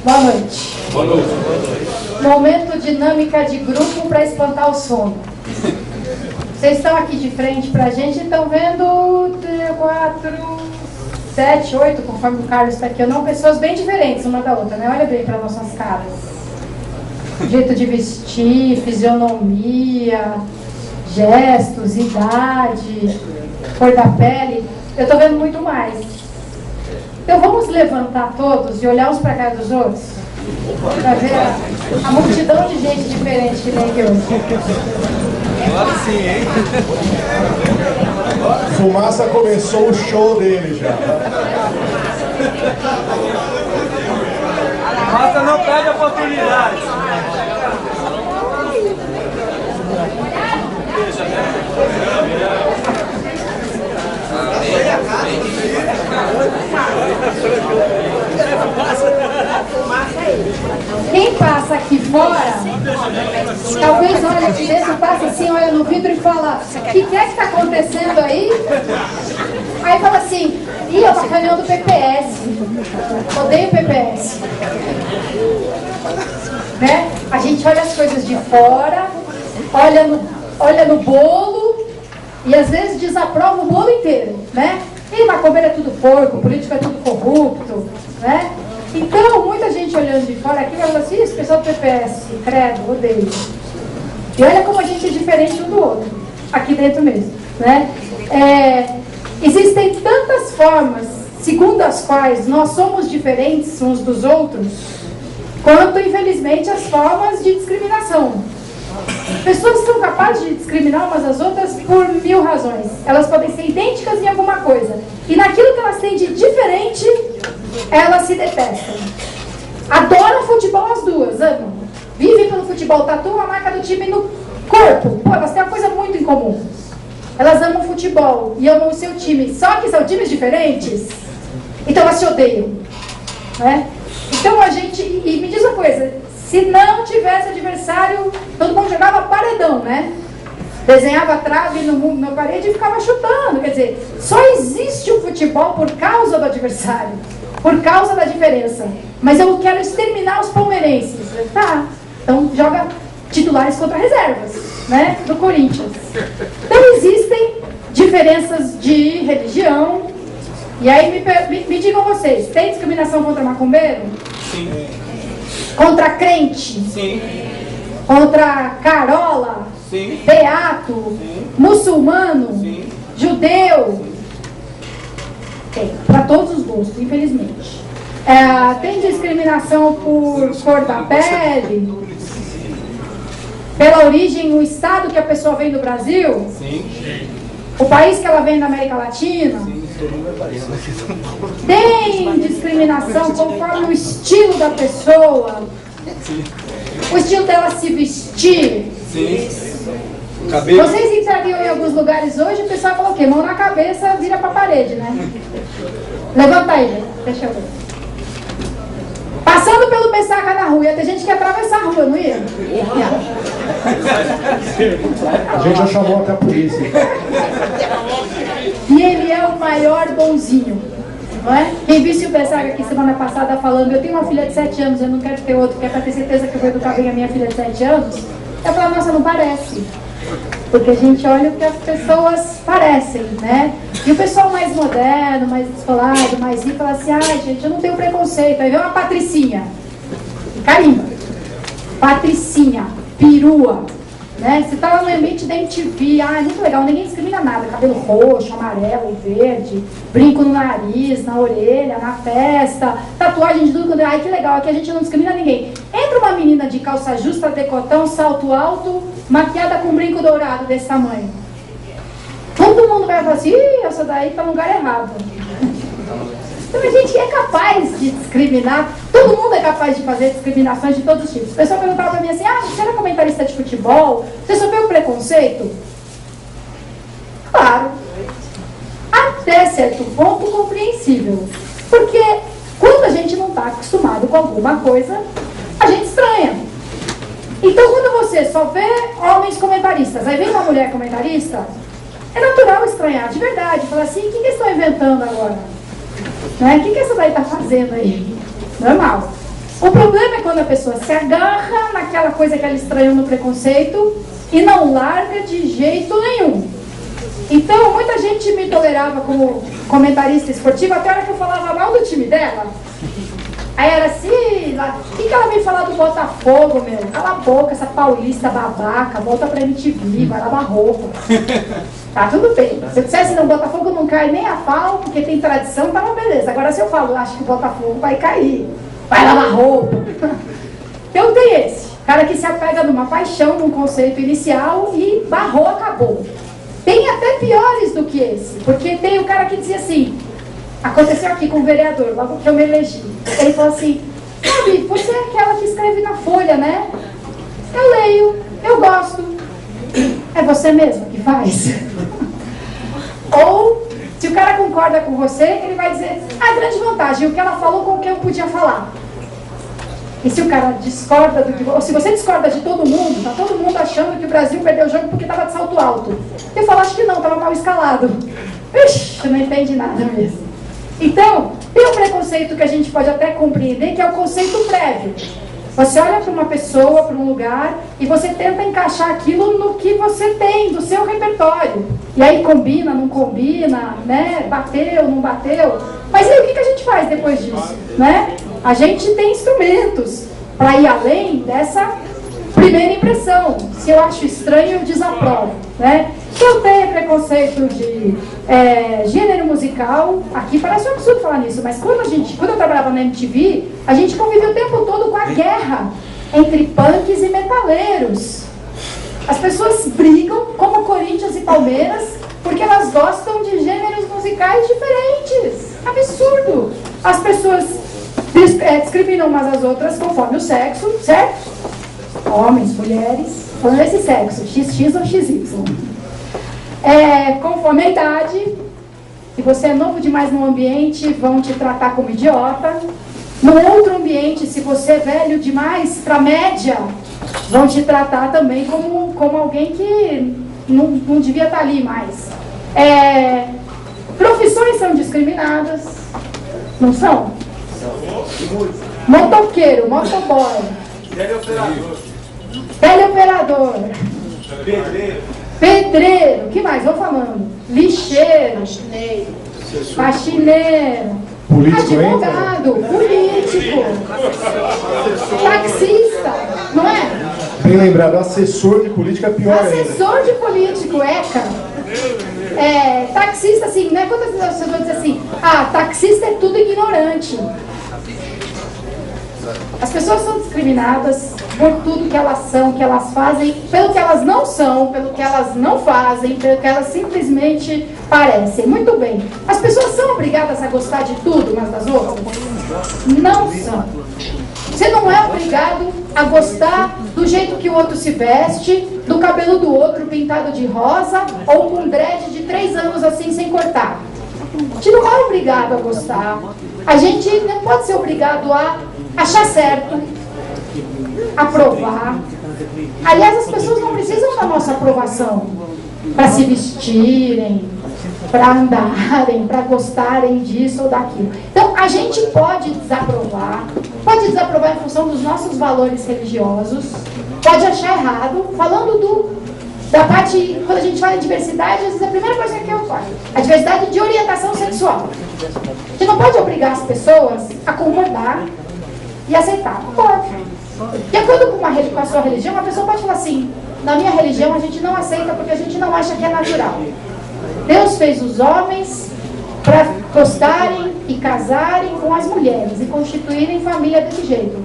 Boa noite. Boa noite. Momento dinâmica de grupo para espantar o sono. Vocês estão aqui de frente para a gente e estão vendo 4, 7, 8, conforme o Carlos está aqui ou não, pessoas bem diferentes uma da outra, né? Olha bem para nossas caras. Jeito de vestir, fisionomia, gestos, idade, cor da pele. Eu estou vendo muito mais. Então vamos levantar todos e olhar uns para a cara dos outros? Para ver a multidão de gente diferente que tem aqui hoje. Agora sim, hein? Fumaça começou o show dele já. Fumaça não perde a oportunidade. Quem passa aqui fora, talvez olha aqui dentro, passa assim, olha no vidro e fala: o que é que está acontecendo aí? Aí fala assim: ih, é uma reunião do PPS. Odeio PPS. Né? A gente olha as coisas de fora, olha no bolo e às vezes desaprova o bolo inteiro, né? E macumbeiro é tudo porco, político é tudo corrupto, né? Então, muita gente olhando de fora aqui vai falar assim: esse pessoal do PPS, credo, odeio. E olha como a gente é diferente um do outro, aqui dentro mesmo, né? Existem tantas formas, segundo as quais nós somos diferentes uns dos outros, quanto, infelizmente, as formas de discriminação. Pessoas são capazes de discriminar umas às outras por 1000 razões. Elas podem ser idênticas em alguma coisa. E naquilo que elas têm de diferente, elas se detestam. Adoram futebol as duas, amam. Vivem pelo futebol, tatuam a marca do time no corpo. Pô, elas têm uma coisa muito em comum. Elas amam futebol e amam o seu time. Só que são times diferentes, então elas se odeiam, né? Então a gente... E me diz uma coisa: se não tivesse adversário, todo mundo jogava paredão, né? Desenhava trave na parede e ficava chutando. Quer dizer, só existe o futebol por causa do adversário, por causa da diferença. Mas eu quero exterminar os palmeirenses. Tá, então joga titulares contra reservas, né? Do Corinthians. Então existem diferenças de religião. E aí me digam vocês: tem discriminação contra macumbeiro? Sim. Contra crente? Sim. Contra carola? Sim. Beato? Sim. Muçulmano? Sim. Judeu? Tem, para todos os gostos, infelizmente. Tem discriminação por cor da pele? Pela origem, o estado que a pessoa vem do Brasil? Sim. O país que ela vem da América Latina? Sim. Tem discriminação conforme o estilo da pessoa? Sim. O estilo dela se vestir? Sim. Cabelo. Vocês entrariam em alguns lugares hoje, o pessoal falou o quê? Mão na cabeça, vira pra parede, né? Levanta aí, gente. Deixa eu ver. Passando pelo Pessaca na rua, ia ter gente que ia atravessar a rua, não ia? A gente já chamou até a polícia. E ele é o maior bonzinho, não é? Quem visse o Pessaca aqui semana passada falando: eu tenho uma filha de 7 anos, eu não quero ter outro, que é pra ter certeza que eu vou educar bem a minha filha de 7 anos. Eu falo: nossa, não parece. Porque a gente olha o que as pessoas parecem, né? E o pessoal mais moderno, mais descolado, mais rico, fala assim: ai, gente, eu não tenho preconceito. Aí vem uma patricinha, carimba, patricinha, perua, né? Você tá lá no ambiente da MTV, ai, muito legal, ninguém discrimina nada. Cabelo roxo, amarelo, verde, brinco no nariz, na orelha, na festa, tatuagem de tudo. Ai, que legal, aqui a gente não discrimina ninguém. Entra uma menina de calça justa, decotão, salto alto, maquiada com brinco dourado desse tamanho. Todo mundo vai falar assim: ih, essa daí tá no lugar errado. Então a gente é capaz de discriminar, todo mundo é capaz de fazer discriminações de todos os tipos. O pessoal perguntava pra mim assim: ah, você era comentarista de futebol? Você sofreu preconceito? Claro. Até certo ponto compreensível. Porque quando a gente não está acostumado com alguma coisa, a gente estranha. Então quando você só vê homens comentaristas, aí vem uma mulher comentarista, é natural estranhar, de verdade. Falar assim: o que eles estão inventando agora? Né? O que essa daí está fazendo aí? Normal. O problema é quando a pessoa se agarra naquela coisa que ela estranhou no preconceito e não larga de jeito nenhum. Então, muita gente me tolerava como comentarista esportiva até a hora que eu falava mal do time dela. Aí era assim, o que ela veio falar do Botafogo, meu? Cala a boca, essa paulista babaca, volta pra MTV, vai lavar roupa. Tá, tudo bem. Se eu dissesse, não, o Botafogo não cai nem a pau, porque tem tradição, tava beleza. Agora se eu falo, acho que o Botafogo vai cair, vai lavar roupa. Então tem esse, cara que se apega numa paixão, num conceito inicial e barrou, acabou. Tem até piores do que esse, porque tem o cara que dizia assim, aconteceu aqui com o vereador, logo que eu me elegi. Ele falou assim, sabe, você é aquela que escreve na Folha, né? Eu leio, eu gosto. É você mesmo que faz? Ou, se o cara concorda com você, ele vai dizer, a grande vantagem, o que ela falou com o que eu podia falar. E se o cara discorda do que... Ou se você discorda de todo mundo, tá todo mundo achando que o Brasil perdeu o jogo porque estava de salto alto. Eu falo, acho que não, estava mal escalado. Ixi, não entende nada mesmo. Então, tem um preconceito que a gente pode até compreender, que é o conceito prévio. Você olha para uma pessoa, para um lugar, e você tenta encaixar aquilo no que você tem, do seu repertório. E aí combina, não combina, né? Bateu, não bateu. Mas e aí, o que a gente faz depois disso? Né? A gente tem instrumentos para ir além dessa primeira impressão. Se eu acho estranho, eu desaprovo. Né? Se eu tenho preconceito de gênero musical, aqui parece um absurdo falar nisso, mas quando eu trabalhava na MTV, a gente convivia o tempo todo com a guerra entre punks e metaleiros. As pessoas brigam, como Corinthians e Palmeiras, porque elas gostam de gêneros musicais diferentes. Absurdo! As pessoas discriminam umas às outras conforme o sexo, certo? Homens, mulheres, falando esse sexo, XX ou XY. Conforme a idade, se você é novo demais num ambiente, vão te tratar como idiota. No outro ambiente, se você é velho demais para a média, vão te tratar também como alguém que não devia estar ali mais. Profissões são discriminadas, não são? Motoqueiro, motoboy, teleoperador, pedreiro, que mais? Vou falando. Lixeiro, faxineiro, advogado, político, taxista, não é? Bem lembrado, assessor de política é pior ainda. Assessor de político, ECA. Taxista, assim, né? Quantas pessoas vão dizer assim, taxista é tudo ignorante. As pessoas são discriminadas por tudo que elas são, que elas fazem, pelo que elas não são, pelo que elas não fazem, pelo que elas simplesmente parecem. Muito bem. As pessoas são obrigadas a gostar de tudo umas das outras? Não são. Você não é obrigado a gostar do jeito que o outro se veste, do cabelo do outro pintado de rosa ou com dread de 3 anos assim sem cortar. A gente não é obrigado a gostar. A gente não pode ser obrigado a achar certo, aprovar. Aliás, as pessoas não precisam da nossa aprovação para se vestirem, para andarem, para gostarem disso ou daquilo. Então, a gente pode desaprovar em função dos nossos valores religiosos, pode achar errado, falando da parte, quando a gente fala em diversidade, às vezes a primeira coisa que eu falo, a diversidade de orientação sexual. A gente não pode obrigar as pessoas a concordar e aceitar. Não pode. De acordo com a sua religião, a pessoa pode falar assim, na minha religião a gente não aceita porque a gente não acha que é natural. Deus fez os homens para gostarem e casarem com as mulheres e constituírem família desse jeito.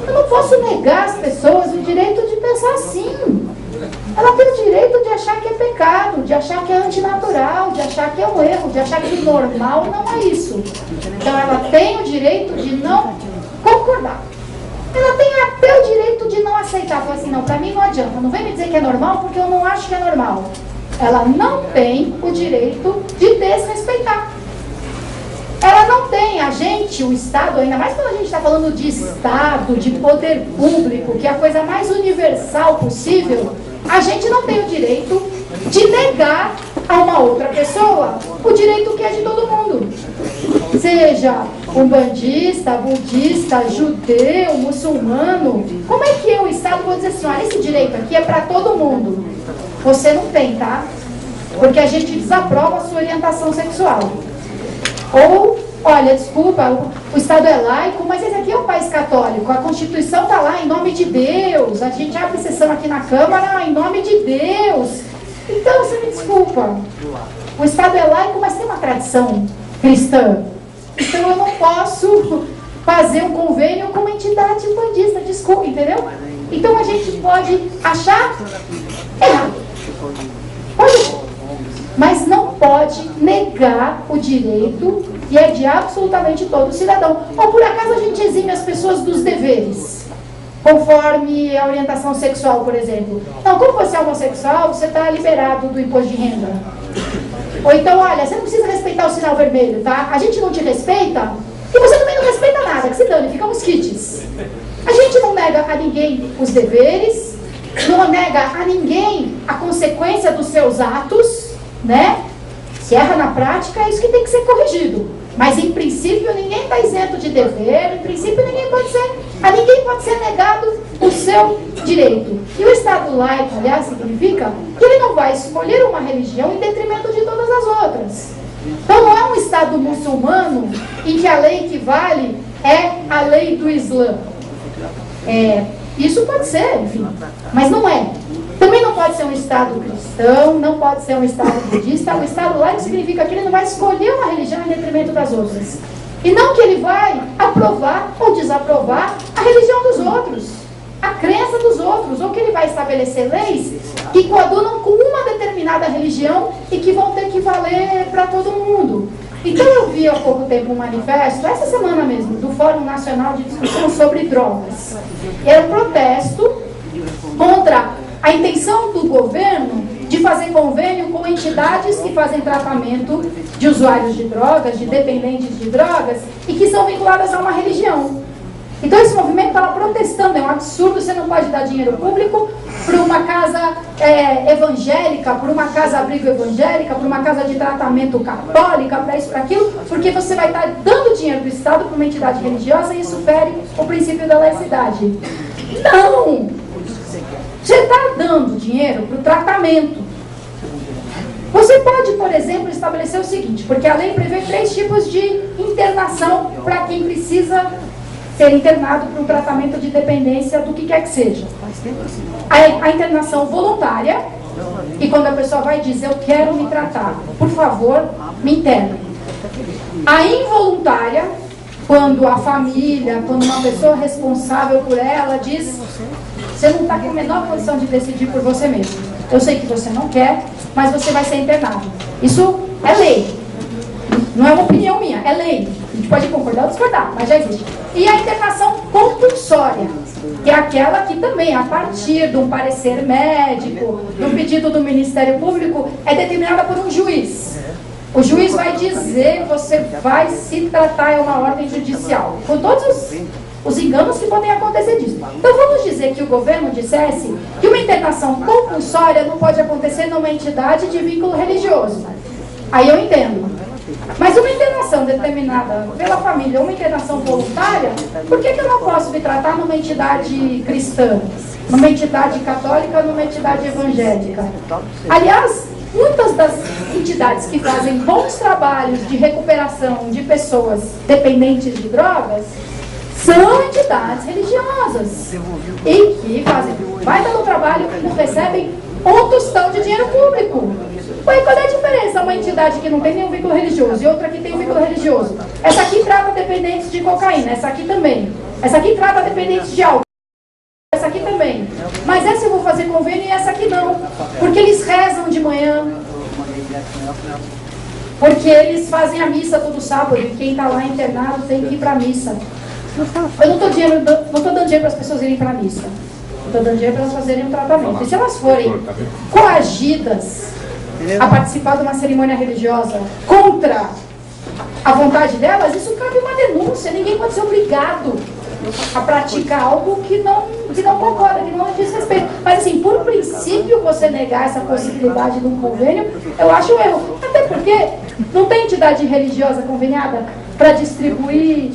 Eu não posso negar às pessoas o direito de pensar assim. Ela tem o direito de achar que é pecado, de achar que é antinatural, de achar que é um erro, de achar que normal não é isso. Então ela tem o direito de não concordar. Ela tem até o direito de não aceitar. Falar assim, não, pra mim não adianta. Não vem me dizer que é normal porque eu não acho que é normal. Ela não tem o direito de desrespeitar. Ela não tem, a gente, o Estado, ainda mais quando a gente está falando de Estado, de poder público, que é a coisa mais universal possível, a gente não tem o direito de negar a uma outra pessoa o direito que é de todo mundo. seja umbandista, budista, judeu, muçulmano, como é que eu, o Estado, vou dizer assim, olha, esse direito aqui é para todo mundo? Você não tem, tá? Porque a gente desaprova a sua orientação sexual. Ou, olha, desculpa, o Estado é laico, mas esse aqui é um país católico, a Constituição está lá em nome de Deus, a gente abre sessão aqui na Câmara em nome de Deus. Então, você me desculpa, o Estado é laico, mas tem uma tradição cristã. Então, eu não posso fazer um convênio com uma entidade bandista, desculpa, entendeu? Então, a gente pode achar errado. Pode, mas não pode negar o direito, e é de absolutamente todo cidadão. Ou por acaso a gente exime as pessoas dos deveres, conforme a orientação sexual, por exemplo. Não, como você é homossexual, você está liberado do imposto de renda. Ou então, olha, você não precisa respeitar o sinal vermelho, tá? A gente não te respeita, e você também não respeita nada, que se dane, ficamos quites. A gente não nega a ninguém os deveres, não nega a ninguém a consequência dos seus atos, né? Se erra na prática, é isso que tem que ser corrigido. Mas, em princípio, ninguém está isento de dever, em princípio, ninguém pode ser negado o seu direito. E o Estado laico, aliás, significa que ele não vai escolher uma religião em detrimento de todas as outras. Então, não é um Estado muçulmano em que a lei que vale é a lei do Islã. Isso pode ser, enfim, mas não é. Também não pode ser um Estado cristão, não pode ser um Estado budista. O Estado laico significa que ele não vai escolher uma religião em detrimento das outras. E não que ele vai aprovar ou desaprovar a religião dos outros, a crença dos outros, ou que ele vai estabelecer leis que coadunam com uma determinada religião e que vão ter que valer para todo mundo. Então eu vi há pouco tempo um manifesto, essa semana mesmo, do Fórum Nacional de Discussão sobre Drogas. Era um protesto contra a intenção do governo de fazer convênio com entidades que fazem tratamento de usuários de drogas, de dependentes de drogas, e que são vinculadas a uma religião. Então esse movimento estava protestando, é um absurdo, você não pode dar dinheiro público para uma casa evangélica, para uma casa-abrigo evangélica, para uma casa de tratamento católica, para isso, para aquilo, porque você vai estar dando dinheiro do Estado para uma entidade religiosa e isso fere o princípio da laicidade. Não! Você está dando dinheiro para o tratamento. Você pode, por exemplo, estabelecer o seguinte, porque a lei prevê 3 tipos de internação para quem precisa ser internado para um tratamento de dependência do que quer que seja. A internação voluntária, e quando a pessoa vai dizer, eu quero me tratar, por favor, me interne. A involuntária, quando a família, quando uma pessoa responsável por ela diz, você não está com a menor condição de decidir por você mesmo. Eu sei que você não quer, mas você vai ser internado. Isso é lei. Não é uma opinião minha, é lei. A gente pode concordar ou discordar, mas já existe. E a internação compulsória, que é aquela que também, a partir de um parecer médico, de um pedido do Ministério Público, é determinada por um juiz. O juiz vai dizer, você vai se tratar, é uma ordem judicial. Com todos os enganos que podem acontecer disso. Então vamos dizer que o governo dissesse que uma internação compulsória não pode acontecer numa entidade de vínculo religioso. Aí eu entendo. Mas uma internação determinada pela família, uma internação voluntária, por que eu não posso me tratar numa entidade cristã, numa entidade católica, numa entidade evangélica? Aliás, muitas das entidades que fazem bons trabalhos de recuperação de pessoas dependentes de drogas são entidades religiosas e que fazem baita no trabalho e não recebem um tostão de dinheiro público. Ué, qual é a diferença? Uma entidade que não tem nenhum vínculo religioso e outra que tem um vínculo religioso. Essa aqui trata dependentes de cocaína, essa aqui também. Essa aqui trata dependentes de álcool, essa aqui também. Mas essa eu vou fazer convênio e essa aqui não. Porque eles rezam de manhã. Porque eles fazem a missa todo sábado e quem está lá internado tem que ir para a missa. Eu não estou dando dinheiro para as pessoas irem para a missa. Estou dando dinheiro para elas fazerem um tratamento. E se elas forem coagidas a participar de uma cerimônia religiosa contra a vontade delas, isso cabe uma denúncia. Ninguém pode ser obrigado a praticar algo que não concorda, que não diz respeito. Mas assim, por princípio, você negar essa possibilidade de um convênio, eu acho um erro. Até porque não tem entidade religiosa conveniada para distribuir,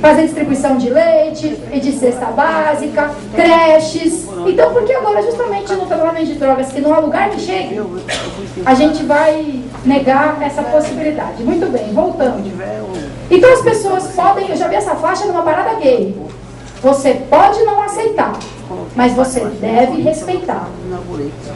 fazer distribuição de leite e de cesta básica, creches. Então, por que agora, justamente no tratamento de drogas, que não há lugar que chegue, a gente vai negar essa possibilidade? Muito bem, voltando. Então, as pessoas podem, eu já vi essa faixa numa parada gay. Você pode não aceitar, mas você deve respeitar.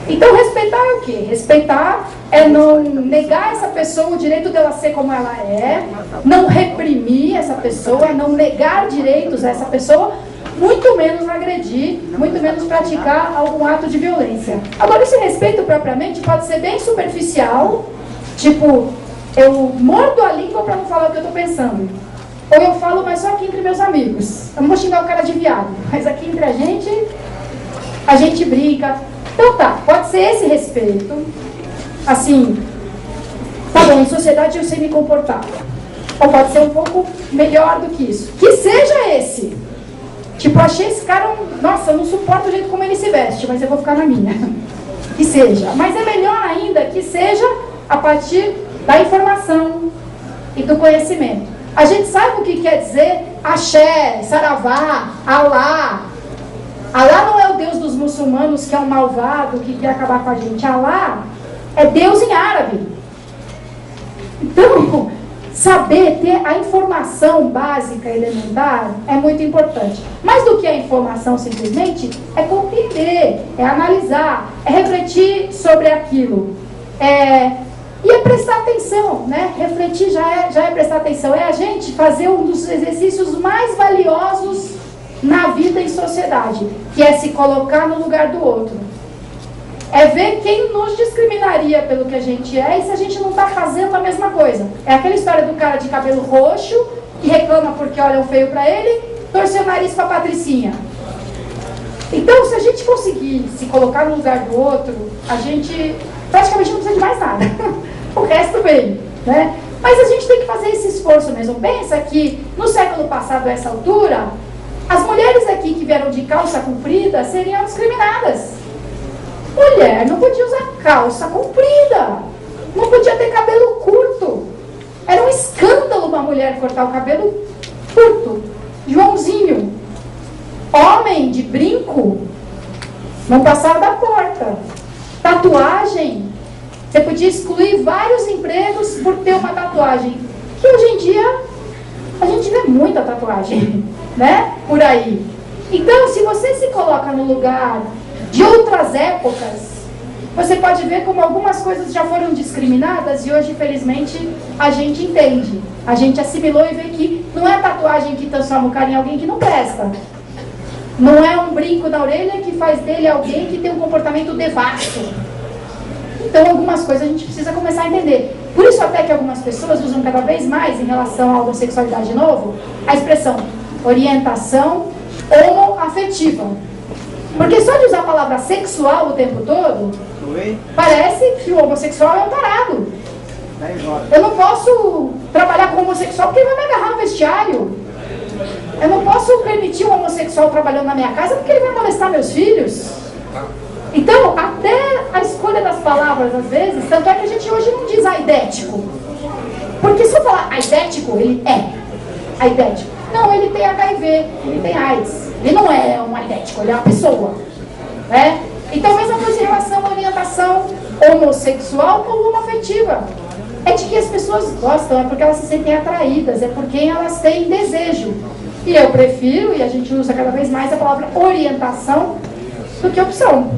Então, respeitar é o quê? Respeitar é não negar essa pessoa o direito dela ser como ela é, não reprimir essa pessoa, não negar direitos a essa pessoa, muito menos agredir, muito menos praticar algum ato de violência. Agora, esse respeito propriamente pode ser bem superficial, tipo, eu mordo a língua para não falar o que eu estou pensando. Ou eu falo, mas só aqui entre meus amigos. Eu não vou xingar o cara de viado, mas aqui entre a gente brinca. Então tá, pode ser esse respeito. Assim, tá bom, em sociedade eu sei me comportar. Ou pode ser um pouco melhor do que isso. Que seja esse. Tipo, achei esse cara, nossa, eu não suporto o jeito como ele se veste, mas eu vou ficar na minha. Que seja. Mas é melhor ainda que seja a partir da informação e do conhecimento. A gente sabe o que quer dizer axé, saravá, Alá. Alá não é o Deus dos muçulmanos, que é um malvado, que quer acabar com a gente. Alá é Deus em árabe. Então, saber ter a informação básica, elementar, é muito importante. Mais do que a informação simplesmente, é compreender, é analisar, é refletir sobre aquilo. E é prestar atenção, né? Refletir já é prestar atenção. É a gente fazer um dos exercícios mais valiosos na vida em sociedade, que é se colocar no lugar do outro. É ver quem nos discriminaria pelo que a gente é e se a gente não está fazendo a mesma coisa. É aquela história do cara de cabelo roxo, que reclama porque olham feio para ele, torceu o nariz para a Patricinha. Então, se a gente conseguir se colocar no lugar do outro, a gente praticamente não precisa de mais nada. O resto vem, né? Mas a gente tem que fazer esse esforço mesmo. Pensa que no século passado, a essa altura, as mulheres aqui que vieram de calça comprida seriam discriminadas. Mulher não podia usar calça comprida, não podia ter cabelo curto. Era um escândalo uma mulher cortar o cabelo curto. Joãozinho, homem de brinco, não passava da porta. Tatuagem, você podia excluir vários empregos por ter uma tatuagem. Que hoje em dia a gente vê muita tatuagem, né? Por aí. Então, se você se coloca no lugar de outras épocas, você pode ver como algumas coisas já foram discriminadas e hoje, infelizmente, a gente entende. A gente assimilou e vê que não é a tatuagem que transforma o cara em alguém que não presta. Não é um brinco na orelha que faz dele alguém que tem um comportamento devasso. Então, algumas coisas a gente precisa começar a entender. Por isso até que algumas pessoas usam cada vez mais, em relação à homossexualidade de novo, a expressão orientação homoafetiva. Porque só de usar a palavra sexual o tempo todo, parece que o homossexual é um tarado. Eu não posso trabalhar com homossexual porque ele vai me agarrar no vestiário. Eu não posso permitir um homossexual trabalhando na minha casa porque ele vai molestar meus filhos. Então, até a escolha das palavras, às vezes, tanto é que a gente hoje não diz aidético. Porque se eu falar aidético, ele é aidético. Não, ele tem HIV, ele tem AIDS. Ele não é um aidético, ele é uma pessoa. Né? Então, a mesma coisa em relação à orientação homossexual ou homoafetiva. É de que as pessoas gostam, é porque elas se sentem atraídas, é por quem elas têm desejo. E eu prefiro, e a gente usa cada vez mais a palavra orientação do que opção.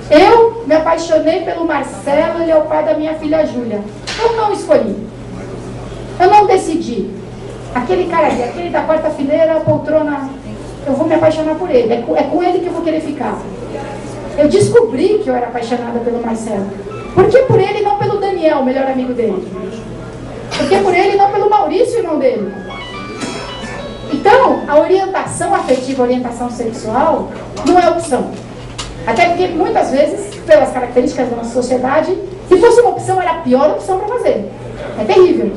Eu me apaixonei pelo Marcelo, ele é o pai da minha filha Júlia. Eu não escolhi. Eu não decidi. Aquele cara ali, aquele da quarta fileira, a poltrona, eu vou me apaixonar por ele. É com ele que eu vou querer ficar. Eu descobri que eu era apaixonada pelo Marcelo. Por que por ele e não pelo Daniel, o melhor amigo dele? Por que por ele e não pelo Maurício, irmão dele? Então, a orientação afetiva, a orientação sexual, não é opção. Até porque, muitas vezes, pelas características da nossa sociedade, se fosse uma opção, era a pior opção para fazer. É terrível.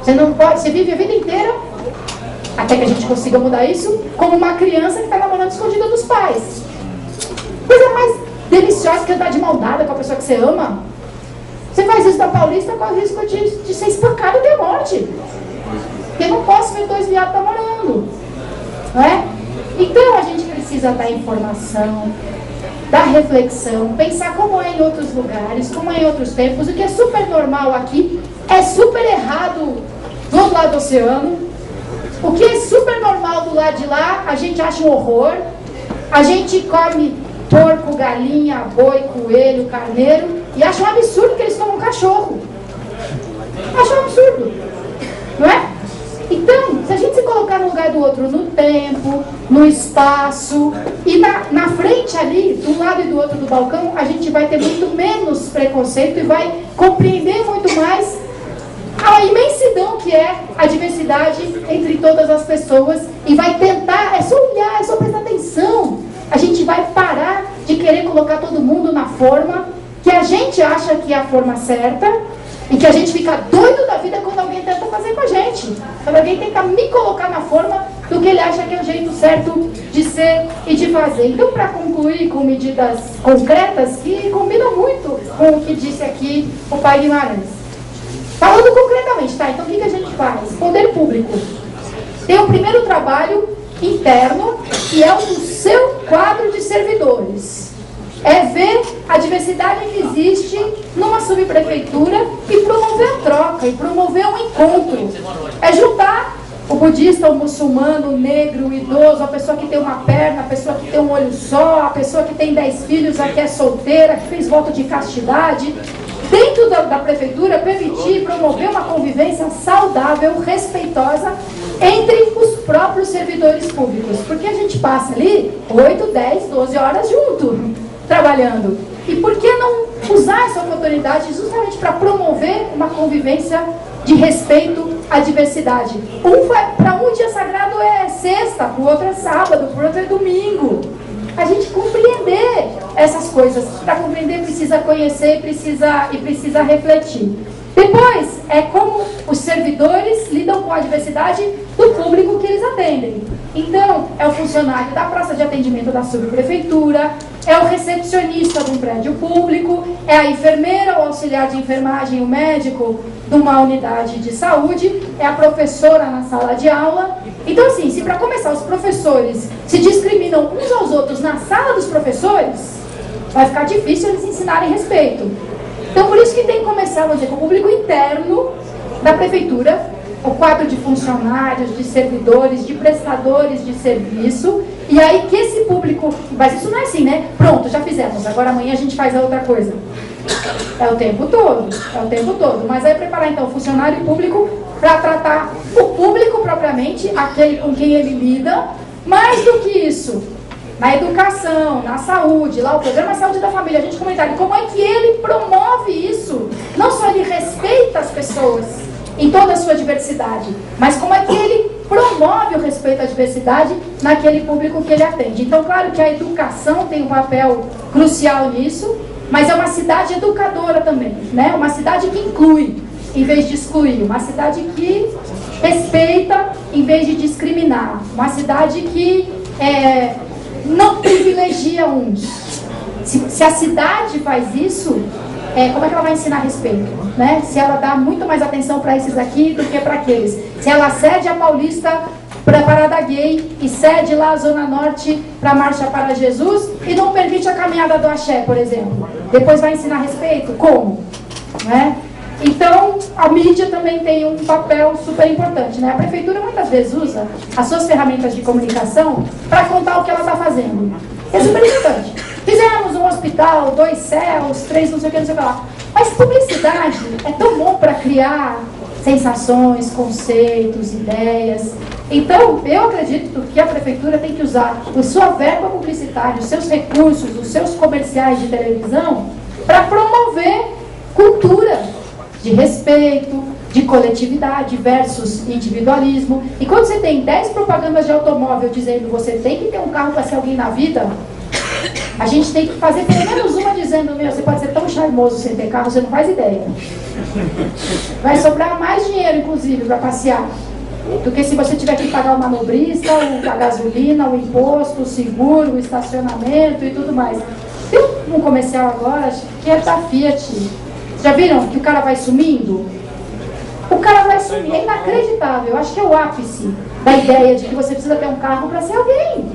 Você não pode, você vive a vida inteira, até que a gente consiga mudar isso, como uma criança que está namorando escondida dos pais. Coisa mais deliciosa que andar de mão dada com a pessoa que você ama. Você faz isso na Paulista, corre o risco de ser espancado de morte. Porque não posso ver 2 viados namorando. Não é? Então a gente precisa dar informação, dar reflexão, pensar como é em outros lugares, como é em outros tempos. O que é super normal aqui é super errado do outro lado do oceano. O que é super normal do lado de lá, a gente acha um horror. A gente come porco, galinha, boi, coelho, carneiro e acha um absurdo que eles comam cachorro. Acha um absurdo, não é? Então, se a gente se colocar no lugar do outro, no tempo, no espaço, e na frente ali, de um lado e do outro do balcão, a gente vai ter muito menos preconceito e vai compreender muito mais a imensidão que é a diversidade entre todas as pessoas e vai tentar, é só olhar, é só prestar atenção. A gente vai parar de querer colocar todo mundo na forma que a gente acha que é a forma certa e que a gente fica doido da vida quando alguém tenta fazer com a gente. Quando alguém tenta me colocar na forma do que ele acha que é o jeito certo de ser e de fazer. Então, para concluir com medidas concretas que combinam muito com o que disse aqui o pai Guimarães. Falando concretamente, tá? Então, o que a gente faz? Poder público tem o primeiro trabalho interno, que é o do seu quadro de servidores. É ver a diversidade que existe numa subprefeitura e promover a troca, e promover um encontro. É juntar o budista, o muçulmano, o negro, o idoso, a pessoa que tem uma perna, a pessoa que tem um olho só, a pessoa que tem 10 filhos, a que é solteira, que fez voto de castidade. Dentro da prefeitura, permitir promover uma convivência saudável, respeitosa, entre os próprios servidores públicos. Porque a gente passa ali 8, 10, 12 horas junto, trabalhando. E por que não usar essa oportunidade justamente para promover uma convivência de respeito à diversidade? Para um dia sagrado é sexta, para o outro é sábado, para o outro é domingo. A gente compreender essas coisas. Para compreender precisa conhecer e precisa refletir. Depois, é como os servidores lidam com a diversidade do público que eles atendem. Então, é o funcionário da praça de atendimento da subprefeitura, é o recepcionista de um prédio público, é a enfermeira, o auxiliar de enfermagem, o médico de uma unidade de saúde, é a professora na sala de aula. Então, assim, se para começar os professores se discriminam uns aos outros na sala dos professores, vai ficar difícil eles ensinarem respeito. Então, por isso que tem que começar, vamos dizer, com o público interno da prefeitura, o quadro de funcionários, de servidores, de prestadores de serviço, e aí que esse público, mas isso não é assim, né? Pronto, já fizemos, agora amanhã a gente faz a outra coisa. É o tempo todo, mas aí preparar então o funcionário público para tratar o público propriamente, aquele com quem ele lida, mais do que isso, na educação, na saúde, lá o programa Saúde da Família, a gente comentar como é que ele promove isso, não só ele respeita as pessoas em toda a sua diversidade, mas como é que ele promove o respeito à diversidade naquele público que ele atende. Então, claro que a educação tem um papel crucial nisso, mas é uma cidade educadora também, né? Uma cidade que inclui, em vez de excluir, uma cidade que respeita, em vez de discriminar, uma cidade que não privilegia uns. Se a cidade faz isso, como é que ela vai ensinar respeito? Né? Se ela dá muito mais atenção para esses aqui do que para aqueles. Se ela cede a Paulista para a Parada Gay e cede lá a Zona Norte para a Marcha para Jesus e não permite a caminhada do Axé, por exemplo. Depois vai ensinar respeito? Como? Né? Então, a mídia também tem um papel super importante, né? A prefeitura muitas vezes usa as suas ferramentas de comunicação para contar o que ela está fazendo. É super importante. Fizemos um hospital, 2 céus, 3 não sei o que, não sei o que lá. Mas publicidade é tão bom para criar sensações, conceitos, ideias. Então, eu acredito que a prefeitura tem que usar a sua verba publicitária, os seus recursos, os seus comerciais de televisão para promover cultura de respeito, de coletividade versus individualismo. E quando você tem 10 propagandas de automóvel dizendo você tem que ter um carro para ser alguém na vida, a gente tem que fazer pelo menos uma dizendo, você pode ser tão charmoso sem ter carro, você não faz ideia. Vai sobrar mais dinheiro, inclusive, para passear, do que se você tiver que pagar o manobrista, a gasolina, o imposto, o seguro, o estacionamento e tudo mais. Tem um comercial agora, acho que é da Fiat, Já viram que o cara vai sumindo? O cara vai sumir, é inacreditável. Eu acho que é o ápice da ideia de que você precisa ter um carro para ser alguém.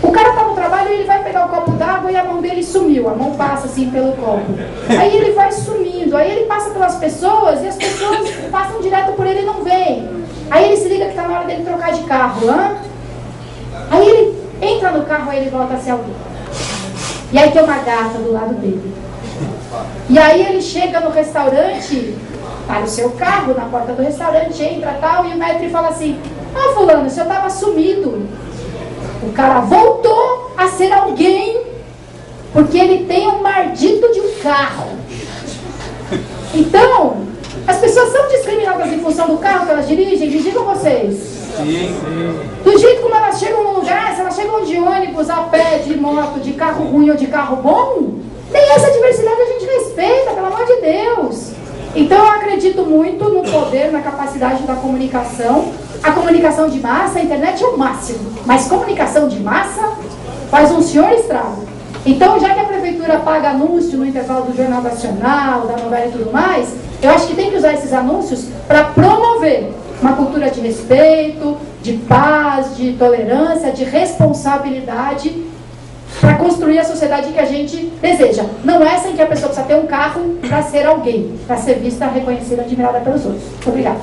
O cara tá no trabalho e ele vai pegar o copo d'água e a mão dele sumiu, a mão passa assim pelo copo. Aí ele vai sumindo, aí ele passa pelas pessoas e as pessoas passam direto por ele e não veem. Aí ele se liga que tá na hora dele trocar de carro, Aí ele entra no carro e ele volta a ser alguém. E aí tem uma gata do lado dele. E aí ele chega no restaurante, para o seu carro na porta do restaurante, entra tal, e o maître fala assim: ah, fulano, o senhor estava sumido. O cara voltou a ser alguém porque ele tem um maldito de um carro. Então, as pessoas são discriminadas em função do carro que elas dirigem, me digam vocês. Sim. Do jeito como elas chegam no lugar, se elas chegam de ônibus, a pé, de moto, de carro ruim ou de carro bom, nem essa diversidade a gente respeita, pelo amor de Deus. Então eu acredito muito no poder, na capacidade da comunicação. A comunicação de massa, a internet é o máximo, mas comunicação de massa faz um senhor estrago. Então, já que a prefeitura paga anúncio no intervalo do Jornal Nacional, da novela e tudo mais, eu acho que tem que usar esses anúncios para promover uma cultura de respeito, de paz, de tolerância, de responsabilidade, para construir a sociedade que a gente deseja. Não é essa em que a pessoa precisa ter um carro para ser alguém, para ser vista, reconhecida, admirada pelos outros. Obrigada.